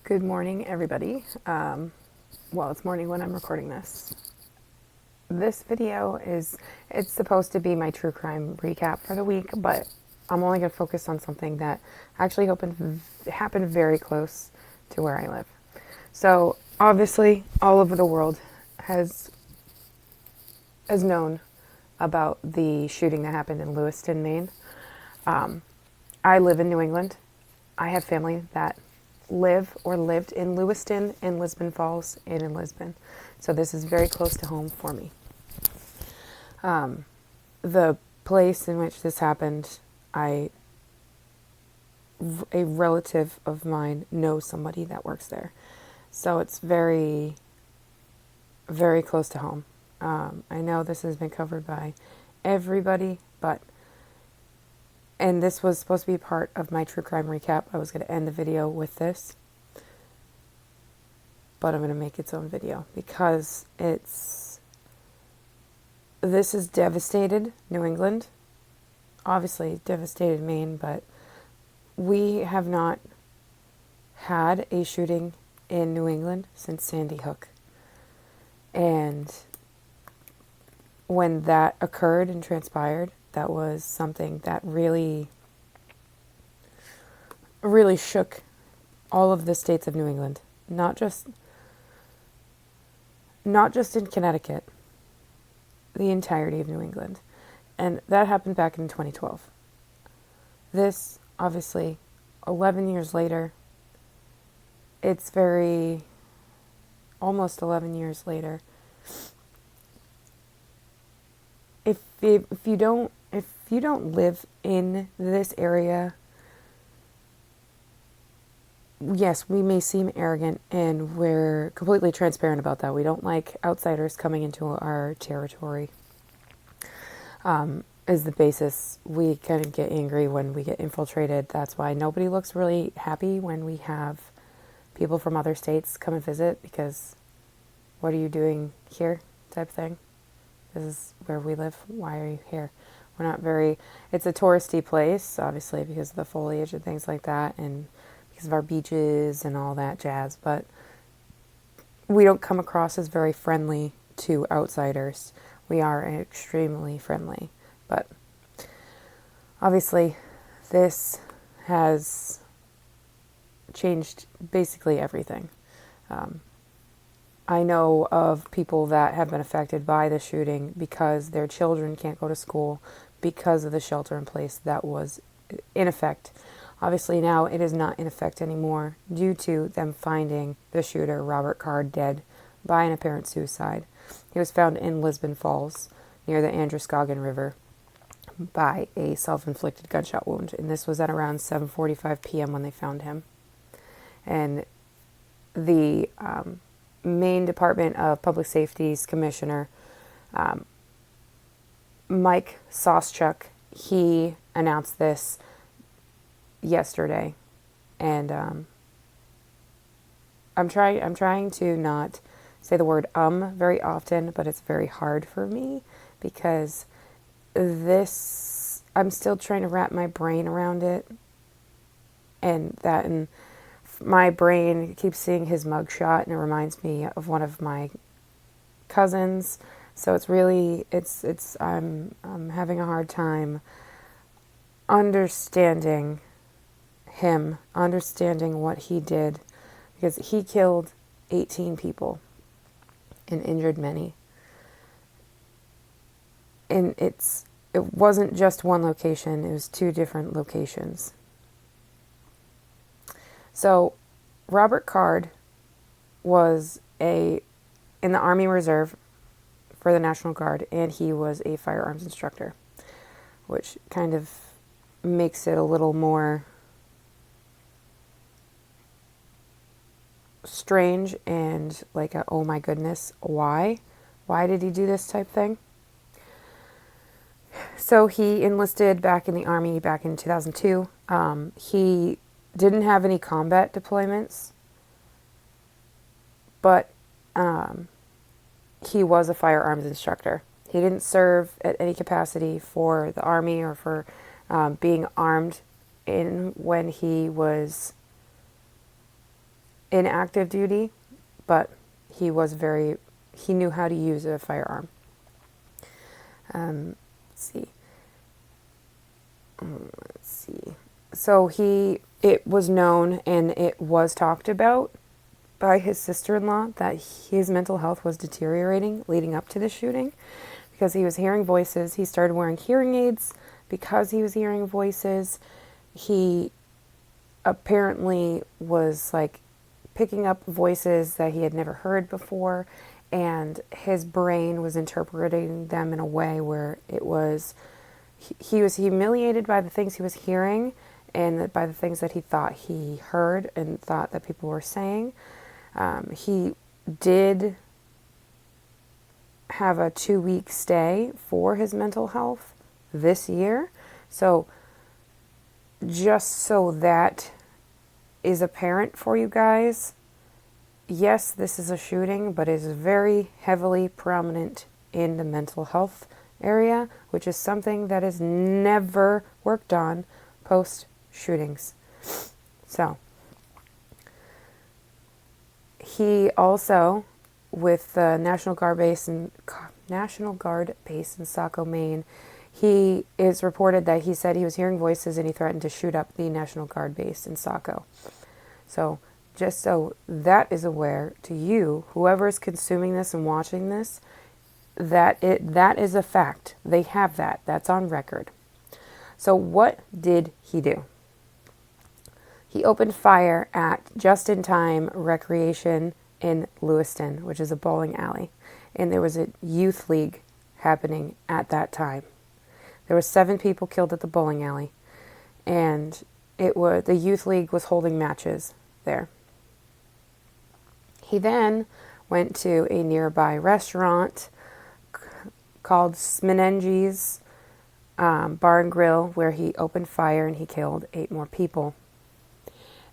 Good morning, everybody. Well, it's morning when I'm recording this. This video it's supposed to be my true crime recap for the week, but I'm only going to focus on something that actually happened very close to where I live. So, obviously, all over the world has known about the shooting that happened in Lewiston, Maine. I live in New England. I have family that live or lived in Lewiston, in Lisbon Falls, and in Lisbon. So this is very close to home for me. The place in which this happened, a relative of mine knows somebody that works there. So it's very, very close to home. I know this has been covered by everybody, and this was supposed to be part of my true crime recap. I was going to end the video with this, but I'm going to make its own video because this has devastated New England. Obviously, devastated Maine, but we have not had a shooting in New England since Sandy Hook. And when that occurred and transpired, that was something that really, really shook all of the states of New England. Not just in Connecticut, the entirety of New England. And that happened back in 2012. This, obviously, 11 years later, it's almost 11 years later. If you don't live in this area, yes, we may seem arrogant, and we're completely transparent about that. We don't like outsiders coming into our territory. Is the basis. We kind of get angry when we get infiltrated. That's why nobody looks really happy when we have people from other states come and visit, because what are you doing here type thing. This is where we live. Why are you here? We're not it's a touristy place, obviously, because of the foliage and things like that, and because of our beaches and all that jazz, but we don't come across as very friendly to outsiders. We are extremely friendly, but obviously this has changed basically everything. I know of people that have been affected by the shooting because their children can't go to school because of the shelter in place that was in effect. Obviously now it is not in effect anymore due to them finding the shooter, Robert Card, dead by an apparent suicide. He was found in Lisbon Falls near the Androscoggin River by a self-inflicted gunshot wound, and this was at around 7:45 p.m. when they found him. And the Maine Department of Public Safety's commissioner, Mike Soschuk, he announced this yesterday, and I'm trying to not say the word very often, but it's very hard for me because I'm still trying to wrap my brain around it, and my brain keeps seeing his mugshot, and it reminds me of one of my cousins. So it's really, I'm having a hard time understanding him, understanding what he did, because he killed 18 people and injured many. And it wasn't just one location, it was 2 different locations. So, Robert Card was in the Army Reserve for the National Guard, and he was a firearms instructor, which kind of makes it a little more strange and like oh my goodness, why did he do this type thing? So he enlisted back in the Army back in 2002. He didn't have any combat deployments, but he was a firearms instructor. He didn't serve at any capacity for the Army or for being armed when he was in active duty, but he knew how to use a firearm. Let's see. So it was known and it was talked about by his sister-in-law that his mental health was deteriorating leading up to the shooting because he was hearing voices. He started wearing hearing aids because he was hearing voices. He apparently was like picking up voices that he had never heard before, and his brain was interpreting them in a way where he was humiliated by the things he was hearing and by the things that he thought he heard and thought that people were saying. He did have a 2-week stay for his mental health this year. So just so that is apparent for you guys, yes, this is a shooting, but it is very heavily prominent in the mental health area, which is something that is never worked on post shootings. So he also, with the National Guard base in Saco, Maine, he is reported that he said he was hearing voices and he threatened to shoot up the National Guard base in Saco. So just so that is aware to you, whoever is consuming this and watching this, that is a fact. They have that. That's on record. So what did he do? He opened fire at Just in Time Recreation in Lewiston, which is a bowling alley. And there was a youth league happening at that time. There were 7 people killed at the bowling alley. And the youth league was holding matches there. He then went to a nearby restaurant called Smenengi's Bar and Grill, where he opened fire and he killed 8 more people.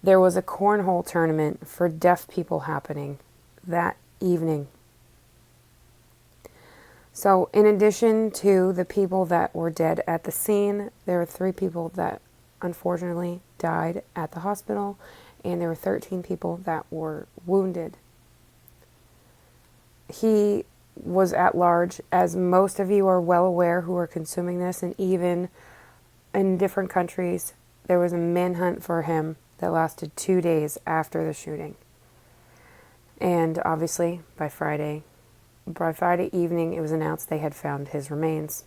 There was a cornhole tournament for deaf people happening that evening. So in addition to the people that were dead at the scene, there were 3 people that unfortunately died at the hospital, and there were 13 people that were wounded. He was at large, as most of you are well aware who are consuming this, and even in different countries, there was a manhunt for him that lasted 2 days after the shooting. And obviously, by Friday evening, it was announced they had found his remains.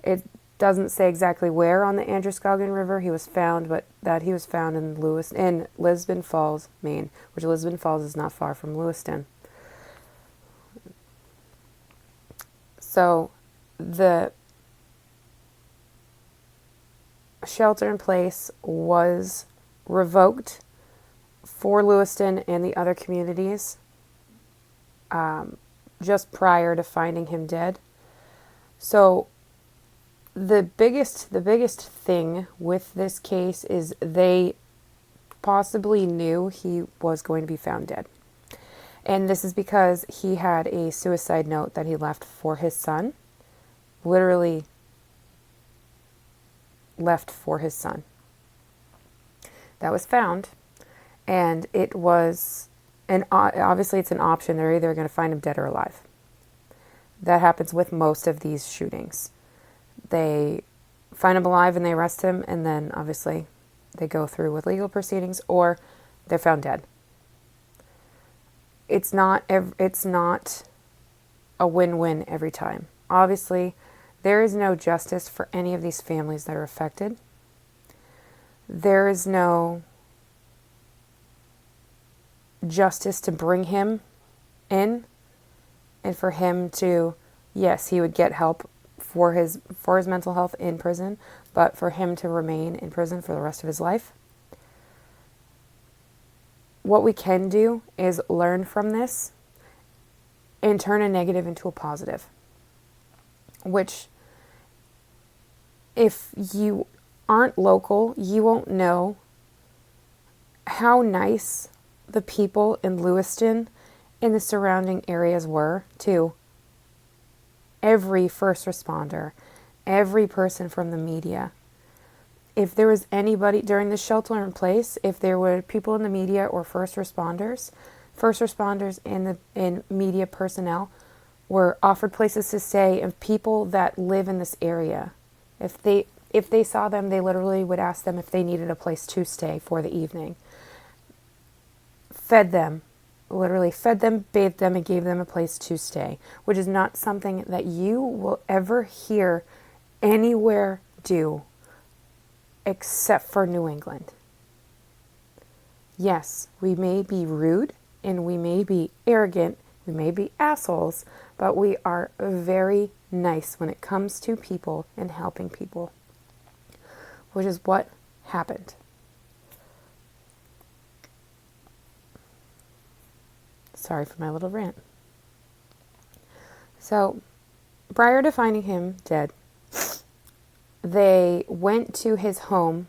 It doesn't say exactly where on the Androscoggin River he was found, but that he was found in Lisbon Falls, Maine, which Lisbon Falls is not far from Lewiston. So the shelter in place was revoked for Lewiston and the other communities just prior to finding him dead. So the biggest thing with this case is they possibly knew he was going to be found dead. And this is because he had a suicide note that he left for his son. Literally left for his son. That was found. And it was, and obviously it's an option. They're either going to find him dead or alive. That happens with most of these shootings. They find him alive and they arrest him, and then obviously they go through with legal proceedings, or they're found dead. It's not a win-win every time. Obviously, there is no justice for any of these families that are affected. There is no justice to bring him in and for him to, yes, he would get help for his mental health in prison, but for him to remain in prison for the rest of his life. What we can do is learn from this and turn a negative into a positive. Which, if you aren't local, you won't know how nice the people in Lewiston and the surrounding areas were to every first responder, every person from the media. if there was anybody during the shelter in place, if there were people in the media or first responders and media personnel were offered places to stay, and people that live in this area, if they saw them, they literally would ask them if they needed a place to stay for the evening. Fed them, literally fed them, bathed them, and gave them a place to stay, which is not something that you will ever hear anywhere do except for New England. Yes, we may be rude and we may be arrogant, we may be assholes, but we are very nice when it comes to people and helping people, which is what happened. Sorry for my little rant. So, prior to finding him dead, they went to his home,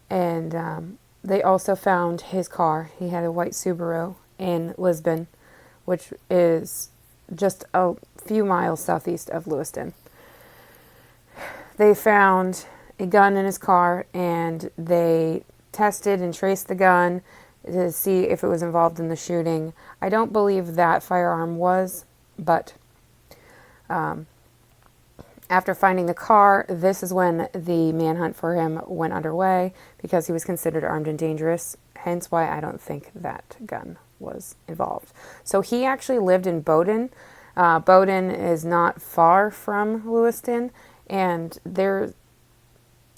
and they also found his car. He had a white Subaru in Lisbon, which is just a few miles southeast of Lewiston. They found a gun in his car, and they tested and traced the gun to see if it was involved in the shooting. I don't believe that firearm was, but after finding the car, this is when the manhunt for him went underway, because he was considered armed and dangerous, hence why I don't think that gun was involved. So he actually lived in Bowdoin. Bowdoin is not far from Lewiston, and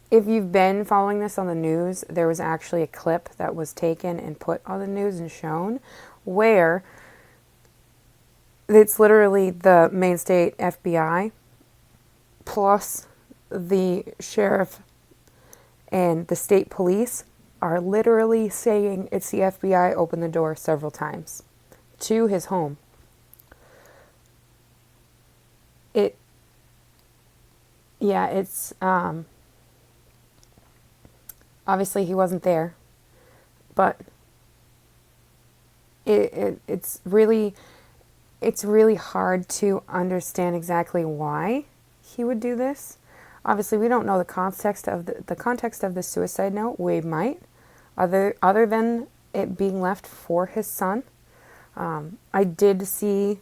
if you've been following this on the news, there was actually a clip that was taken and put on the news and shown where it's literally the Maine State FBI plus the sheriff and the state police are literally saying it's the FBI opened the door several times to his home. It's obviously he wasn't there, but it's really hard to understand exactly why he would do this. Obviously, we don't know the context of the suicide note. We might, other than it being left for his son. I did see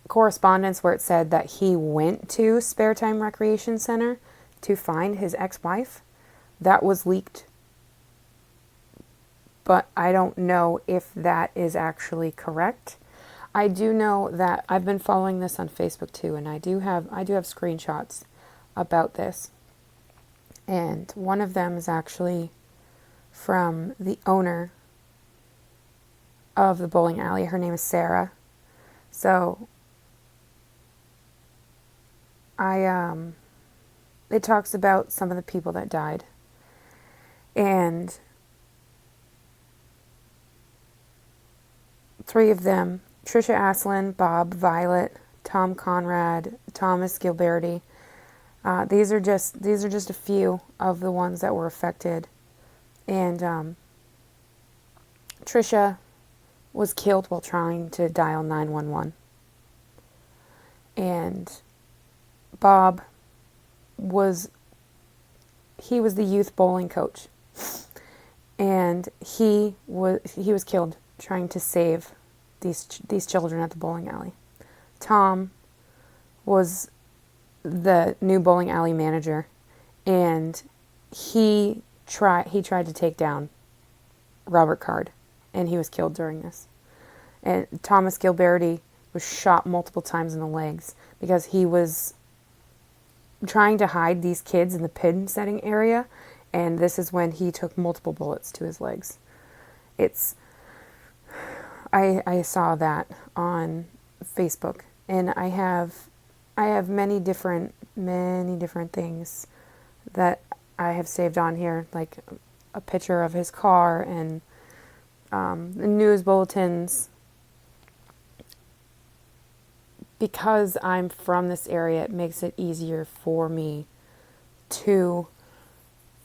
correspondence where it said that he went to Spare Time Recreation Center to find his ex-wife. That was leaked, but I don't know if that is actually correct. I do know that I've been following this on Facebook too, and I do have screenshots about this. And one of them is actually from the owner of the bowling alley. Her name is Sarah. So it talks about some of the people that died. And 3 of them, Trisha Assailant, Bob Violet, Tom Conrad, Thomas Gilberti. These are just a few of the ones that were affected. And Trisha was killed while trying to dial 911. And Bob was the youth bowling coach. And he was killed trying to save these children at the bowling alley. Tom was the new bowling alley manager, and he tried to take down Robert Card, and he was killed during this. And Thomas Gilberti was shot multiple times in the legs because he was trying to hide these kids in the pin setting area, and this is when he took multiple bullets to his legs. I saw that on Facebook, and I have many different things that I have saved on here, like a picture of his car and the news bulletins. Because I'm from this area, it makes it easier for me to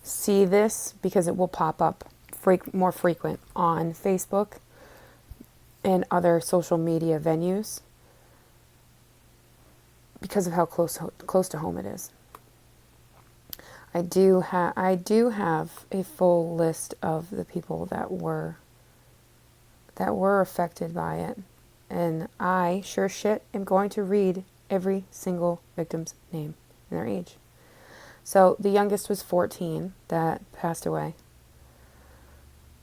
see this, because it will pop up more frequent on Facebook and other social media venues because of how close to home it is. I do have a full list of the people that were affected by it, and I sure shit am going to read every single victim's name and their age. So the youngest was 14 that passed away.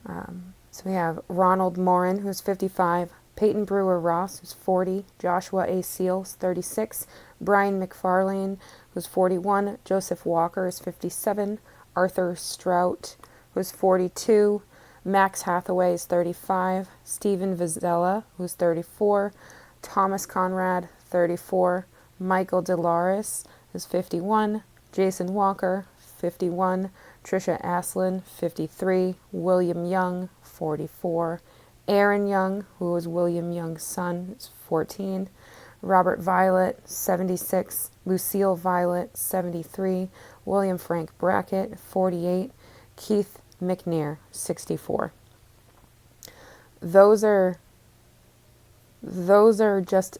So we have Ronald Morin, who's 55, Peyton Brewer Ross, who's 40, Joshua A. Seal, who's 36, Brian McFarlane, who's 41, Joseph Walker is 57, Arthur Strout, who's 42, Max Hathaway is 35, Stephen Vizella, who's 34, Thomas Conrad, 34, Michael Delaris is 51, Jason Walker, 51, Trisha Aslin, 53, William Young, 44, Aaron Young, who was William Young's son, is 14, Robert Violet, 76, Lucille Violet, 73, William Frank Brackett, 48, Keith McNair, 64. Those are just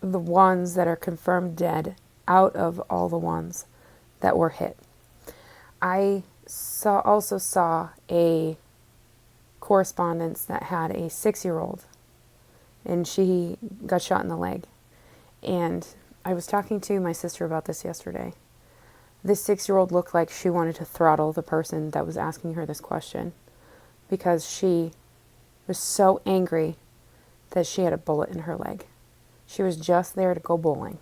the ones that are confirmed dead out of all the ones that were hit. I also saw a correspondence that had a 6-year-old, and she got shot in the leg. And I was talking to my sister about this yesterday. This 6-year-old looked like she wanted to throttle the person that was asking her this question, because she was so angry that she had a bullet in her leg. She was just there to go bowling.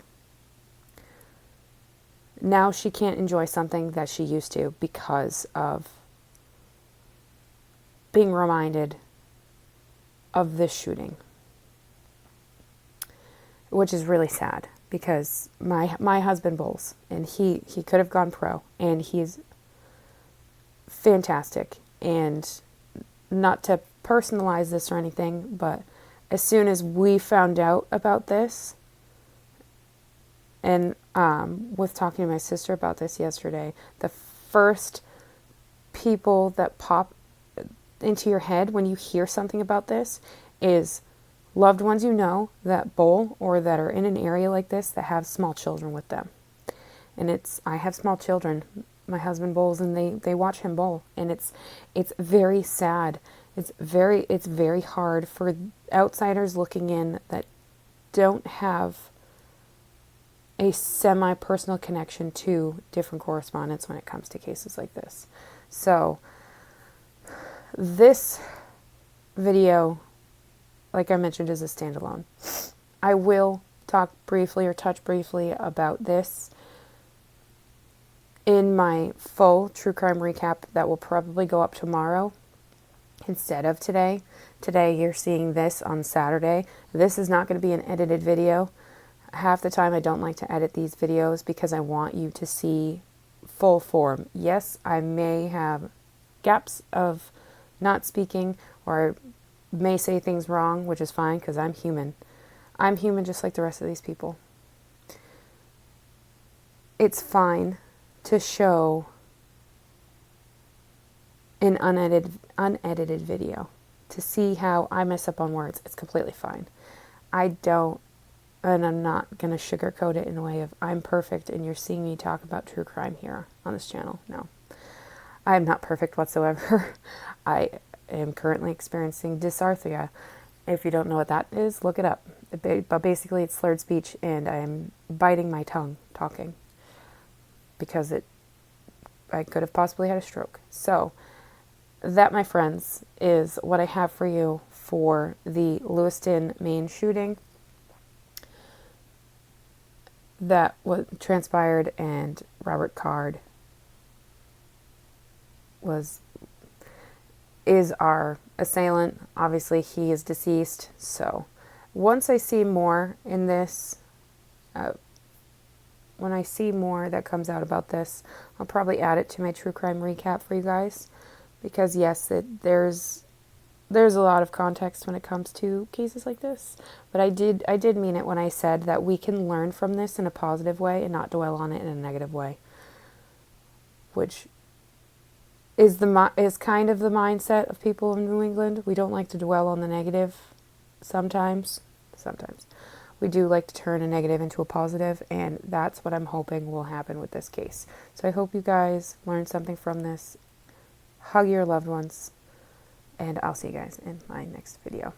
Now she can't enjoy something that she used to because of being reminded of this shooting, which is really sad, because my husband bowls, and he could have gone pro, and he's fantastic. And not to personalize this or anything, but as soon as we found out about this, and was talking to my sister about this yesterday, the first people that pop into your head when you hear something about this is loved ones you know that bowl or that are in an area like this that have small children with them. And I have small children. My husband bowls, and they watch him bowl, and it's very sad. It's very hard for outsiders looking in that don't have a semi-personal connection to different correspondence when it comes to cases like this. So this video, like I mentioned, is a standalone. I will talk briefly or touch briefly about this in my full true crime recap that will probably go up tomorrow instead of today. Today you're seeing this on Saturday. This is not going to be an edited video. Half the time I don't like to edit these videos because I want you to see full form. Yes, I may have gaps of not speaking, or may say things wrong, which is fine because I'm human. I'm human just like the rest of these people. It's fine to show an unedited video, to see how I mess up on words. It's completely fine. And I'm not going to sugarcoat it in a way of I'm perfect and you're seeing me talk about true crime here on this channel. No, I am not perfect whatsoever. I am currently experiencing dysarthria. If you don't know what that is, look it up. But basically it's slurred speech, and I am biting my tongue talking because I could have possibly had a stroke. So that, my friends, is what I have for you for the Lewiston, Maine shooting that was transpired, and Robert Card is our assailant. Obviously he is deceased, so once I see more in this, when I see more that comes out about this, I'll probably add it to my true crime recap for you guys, because yes, there's a lot of context when it comes to cases like this. But I did mean it when I said that we can learn from this in a positive way and not dwell on it in a negative way, which is kind of the mindset of people in New England. We don't like to dwell on the negative sometimes. we do like to turn a negative into a positive, and that's what I'm hoping will happen with this case. So I hope you guys learned something from this. Hug your loved ones, and I'll see you guys in my next video.